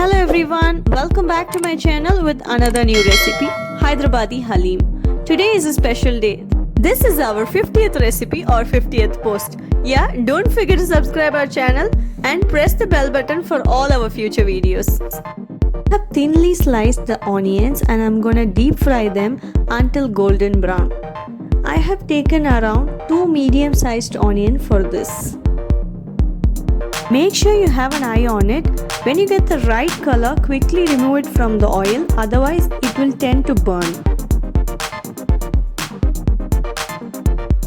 Hello everyone, welcome back to my channel with another new recipe, Hyderabadi Halim. Today is a special day. This is our 50th recipe or 50th post. Yeah, don't forget to subscribe our channel and press the bell button for all our future videos. I have thinly sliced the onions and I'm gonna deep fry them until golden brown. I have taken around 2 medium-sized onions for this. Make sure you have an eye on it. When you get the right color, quickly remove it from the oil, otherwise it will tend to burn.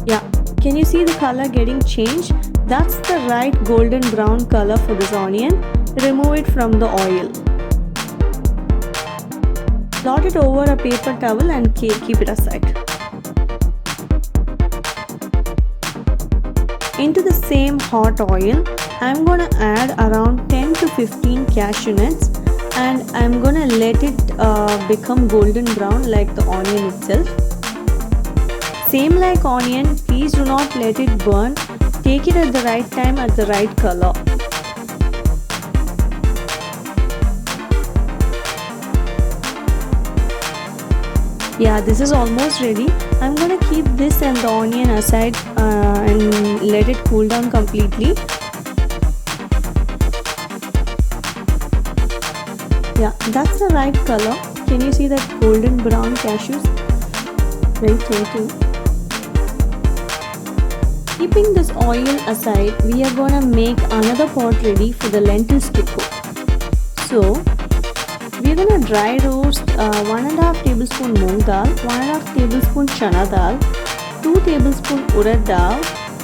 Yeah, can you see the color getting changed? That's the right golden brown color for this onion. Remove it from the oil. Dot it over a paper towel and keep it aside. Into the same hot oil, I'm gonna add around 10 to 15 cashew nuts and I'm gonna let it become golden brown like the onion itself. Same like onion, please do not let it burn. Take it at the right time at the right color. Yeah, this is almost ready. I'm gonna keep this and the onion aside and let it cool down completely. Yeah, that's the right color. Can you see that golden brown cashews? Very tempting. Keeping this oil aside, we are gonna make another pot ready for the lentils to cook. So, we are gonna dry roast 1.5 tablespoon moong dal, 1.5 tablespoon chana dal, 2 tablespoon urad dal,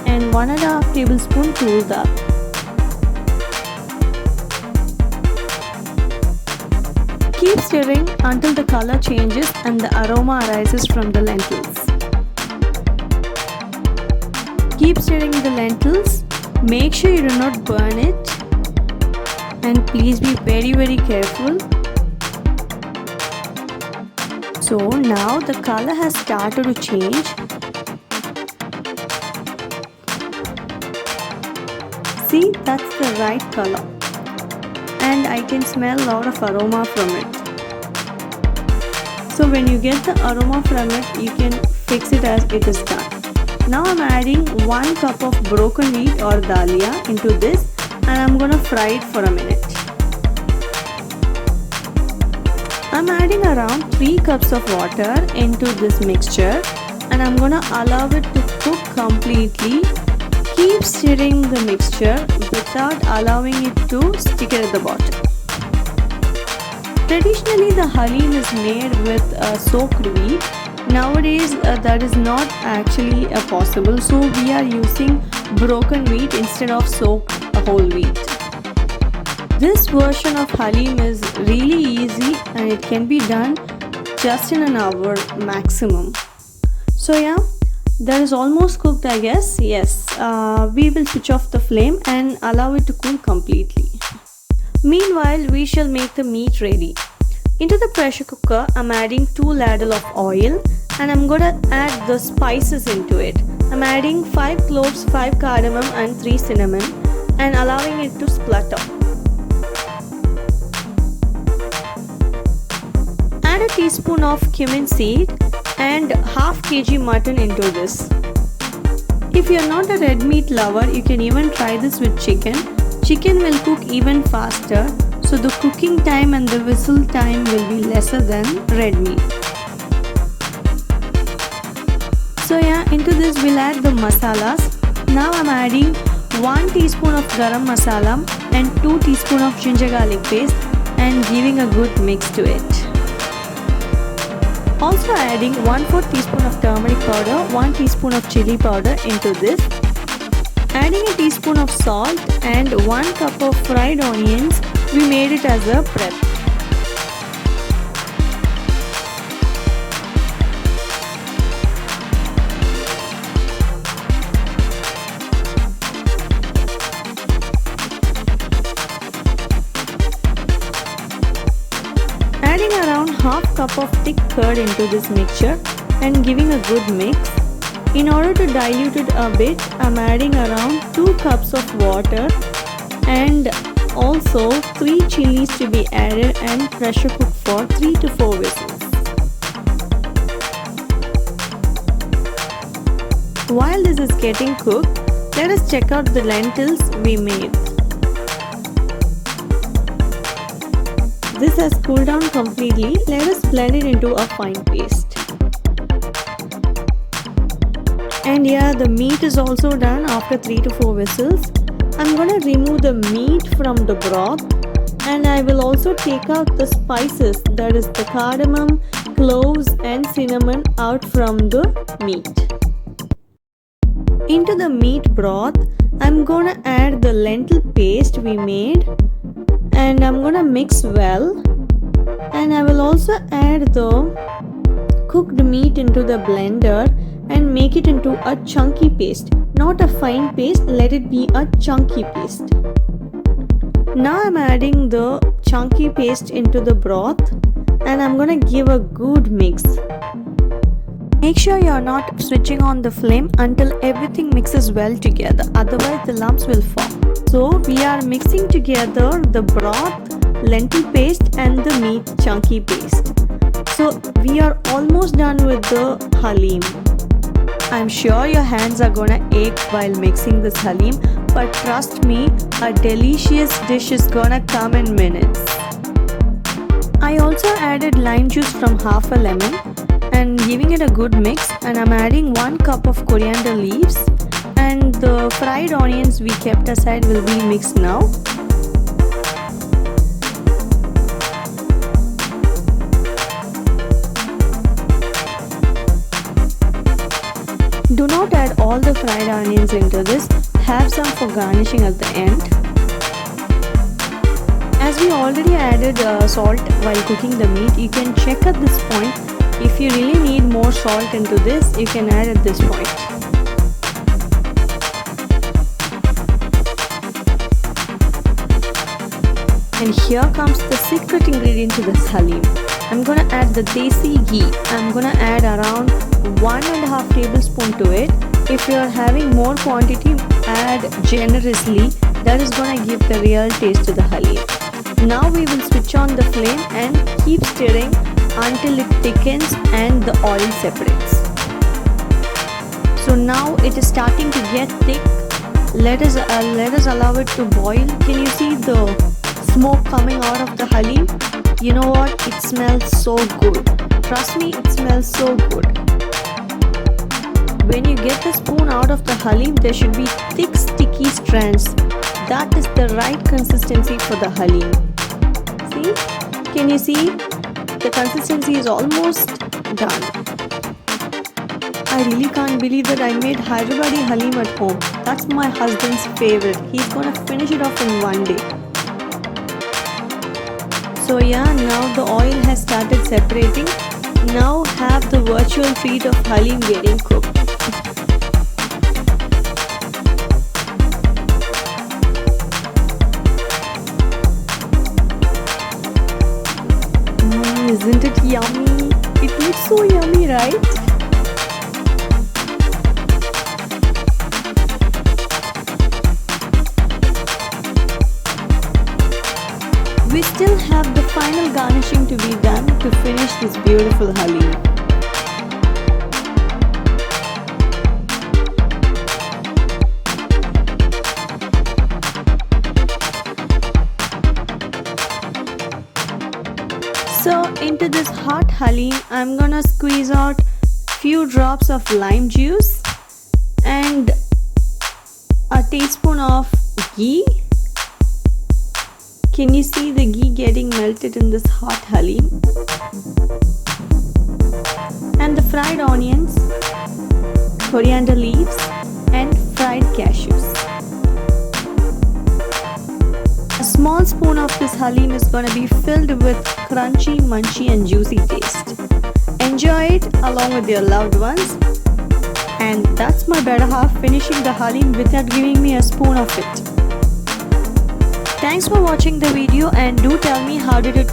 and 1.5 tablespoon tur dal. Keep stirring until the color changes and the aroma arises from the lentils. Keep stirring the lentils. Make sure you do not burn it. And please be very careful. So now the color has started to change. See, that's the right color. And I can smell a lot of aroma from it. So when you get the aroma from it, you can fix it as it is done. Now I'm adding 1 cup of broken wheat or dalia into this and I'm gonna fry it for a minute. I'm adding around 3 cups of water into this mixture and I'm gonna allow it to cook completely. Keep stirring the mixture without allowing it to stick at the bottom. Traditionally, the halim is made with soaked wheat. Nowadays, that is not actually possible, so we are using broken wheat instead of soaked whole wheat. This version of halim is really easy and it can be done just in an hour maximum. So yeah, that is almost cooked, I guess. Yes, we will switch off the flame and allow it to cool completely. Meanwhile, we shall make the meat ready. Into the pressure cooker, I'm adding 2 ladle of oil and I'm gonna add the spices into it. I'm adding 5 cloves, 5 cardamom and 3 cinnamon and allowing it to splutter. Add a teaspoon of cumin seed and half kg mutton into this. If you are not a red meat lover, you can even try this with chicken. Chicken will cook even faster, so the cooking time and the whistle time will be lesser than red meat. So yeah, into this we'll add the masalas. Now I'm adding 1 teaspoon of garam masala and 2 teaspoon of ginger garlic paste and giving a good mix to it. Also adding 1/4 teaspoon of turmeric powder, 1 teaspoon of chili powder into this. Adding a teaspoon of salt and 1 cup of fried onions. We made it as a prep. Adding around half cup of thick curd into this mixture and giving a good mix. In order to dilute it a bit, I'm adding around 2 cups of water and also 3 chilies to be added and pressure cook for 3 to 4 whistles. While this is getting cooked, let us check out the lentils we made. This has cooled down completely. Let us blend it into a fine paste. And yeah, the meat is also done after 3 to 4 whistles. I'm gonna remove the meat from the broth, and I will also take out the spices, that is the cardamom, cloves and cinnamon out from the meat. Into the meat broth, I'm gonna add the lentil paste we made, and I'm gonna mix well. And I will also add the cooked meat into the blender and make it into a chunky paste. Not a fine paste, let it be a chunky paste. Now I'm adding the chunky paste into the broth and I'm gonna give a good mix. Make sure you're not switching on the flame until everything mixes well together, otherwise the lumps will form. So we are mixing together the broth, lentil paste and the meat chunky paste. So we are almost done with the halim. I'm sure your hands are gonna ache while mixing this halim, but trust me, a delicious dish is gonna come in minutes. I also added lime juice from half a lemon and giving it a good mix, and I'm adding 1 cup of coriander leaves, and the fried onions we kept aside will be mixed now. Do not add all the fried onions into this, have some for garnishing at the end. As we already added salt while cooking the meat, you can check at this point. If you really need more salt into this, you can add at this point. And here comes the secret ingredient to this halim. I'm gonna add the desi ghee. I'm gonna add around 1.5 tablespoon to it. If you are having more quantity, add generously. That is gonna give the real taste to the halim. Now we will switch on the flame and keep stirring until it thickens and the oil separates. So now it is starting to get thick. Let us allow it to boil. Can you see the smoke coming out of the halim? You know what? It smells so good. Trust me, it smells so good. When you get the spoon out of the halim, there should be thick sticky strands. That is the right consistency for the halim. See? Can you see? The consistency is almost done. I really can't believe that I made Hyderabadi halim at home. That's my husband's favorite. He's gonna finish it off in one day. So yeah, now the oil has started separating. Now have the virtual treat of halim getting cooked. Isn't it yummy? It looks so yummy, right? We still have the final garnishing to be done to finish this beautiful halim. So into this hot halim, I'm gonna squeeze out few drops of lime juice and a teaspoon of ghee. Can you see the ghee getting melted in this hot halim? And the fried onions, coriander leaves and fried cashews. A small spoon of this halim is going to be filled with crunchy, munchy and juicy taste. Enjoy it along with your loved ones. And that's my better half finishing the halim without giving me a spoon of it. Thanks for watching the video and do tell me how did it